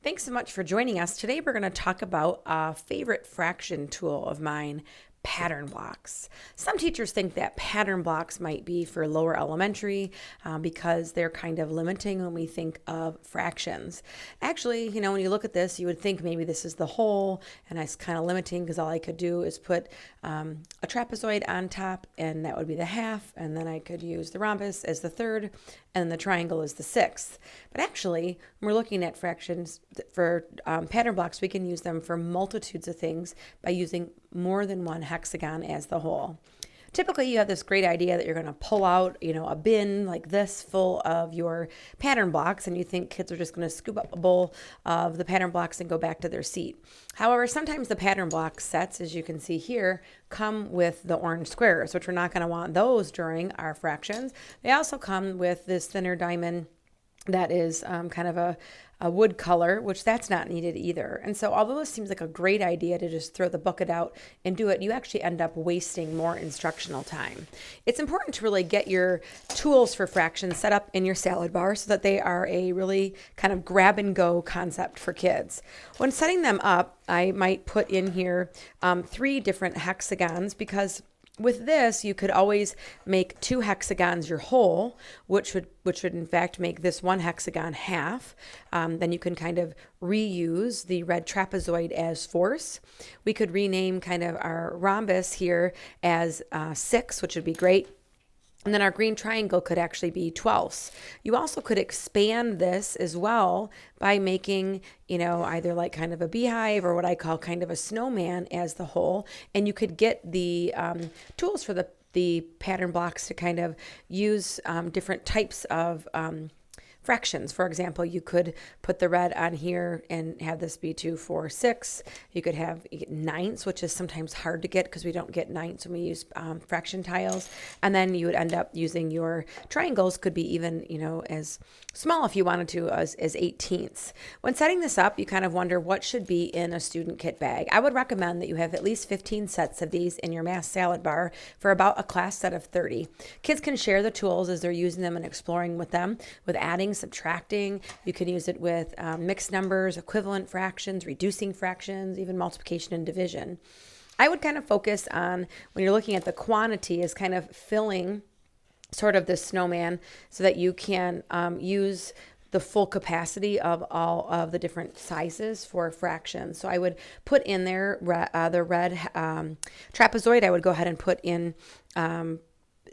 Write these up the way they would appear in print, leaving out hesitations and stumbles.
Thanks so much for joining us. Today we're going to talk about a favorite fraction tool of mine, pattern blocks. Some teachers think that pattern blocks might be for lower elementary because they're kind of limiting when we think of fractions. Actually, when you look at this, you would think maybe this is the whole, and it's kind of limiting because all I could do is put a trapezoid on top, and that would be the half, and then I could use the rhombus as the third, and the triangle is the sixth. But actually, when we're looking at fractions for pattern blocks, we can use them for multitudes of things by using more than one hexagon as the whole. Typically, you have this great idea that you're going to pull out, a bin like this full of your pattern blocks, and you think kids are just going to scoop up a bowl of the pattern blocks and go back to their seat. However, sometimes the pattern block sets, as you can see here, come with the orange squares, which we're not going to want those during our fractions. They also come with this thinner diamond that is kind of a wood color, which that's not needed either. And so although this seems like a great idea to just throw the bucket out and do it, you actually end up wasting more instructional time. It's important to really get your tools for fractions set up in your salad bar so that they are a really kind of grab and go concept for kids. When setting them up, I might put in here 3 different hexagons, because with this, you could always make 2 hexagons your whole, which would in fact make this one hexagon half. Then you can kind of reuse the red trapezoid as force. We could rename kind of our rhombus here as 6, which would be great. And then our green triangle could actually be 12ths. You also could expand this as well by making, either like kind of a beehive or what I call kind of a snowman as the whole. And you could get the tools for the pattern blocks to kind of use different types of fractions. For example, you could put the red on here and have this be 2, 4, 6. You could have ninths, which is sometimes hard to get because we don't get ninths when we use fraction tiles. And then you would end up using your triangles, could be even, as small if you wanted to, as 18ths. When setting this up, you kind of wonder what should be in a student kit bag. I would recommend that you have at least 15 sets of these in your mass salad bar for about a class set of 30. Kids can share the tools as they're using them and exploring with them, with adding, subtracting. You can use it with mixed numbers, equivalent fractions, reducing fractions, even multiplication and division. I would kind of focus on, when you're looking at the quantity, is kind of filling sort of this snowman so that you can use the full capacity of all of the different sizes for fractions. So I would put in there the red trapezoid. I would go ahead and put in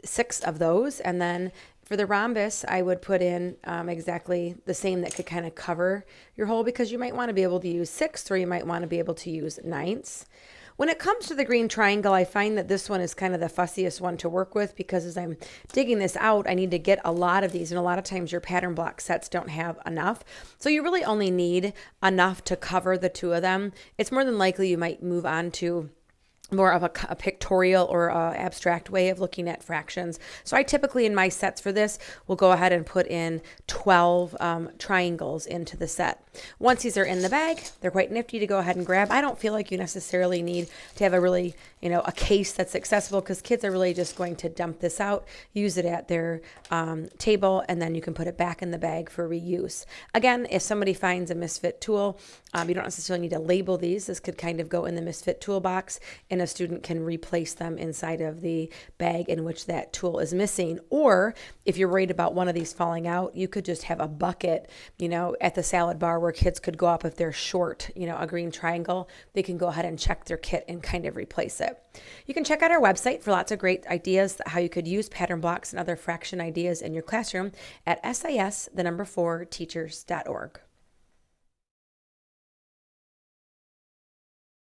6 of those, and then for the rhombus, I would put in exactly the same that could kind of cover your whole, because you might want to be able to use 6, or you might want to be able to use ninths. When it comes to the green triangle, I find that this one is kind of the fussiest one to work with, because as I'm digging this out, I need to get a lot of these, and a lot of times your pattern block sets don't have enough. So you really only need enough to cover the 2 of them. It's more than likely you might move on to more of a pictorial or abstract way of looking at fractions. So I typically, in my sets for this, will go ahead and put in 12 triangles into the set. Once these are in the bag, they're quite nifty to go ahead and grab. I don't feel like you necessarily need to have a really, a case that's accessible, because kids are really just going to dump this out, use it at their table, and then you can put it back in the bag for reuse. Again, if somebody finds a misfit tool, you don't necessarily need to label these. This could kind of go in the misfit toolbox, and a student can replace them inside of the bag in which that tool is missing. Or if you're worried about one of these falling out, you could just have a bucket, at the salad bar, where kids could go up if they're short, a green triangle. They can go ahead and check their kit and kind of replace it. You can check out our website for lots of great ideas how you could use pattern blocks and other fraction ideas in your classroom at sis4teachers.org.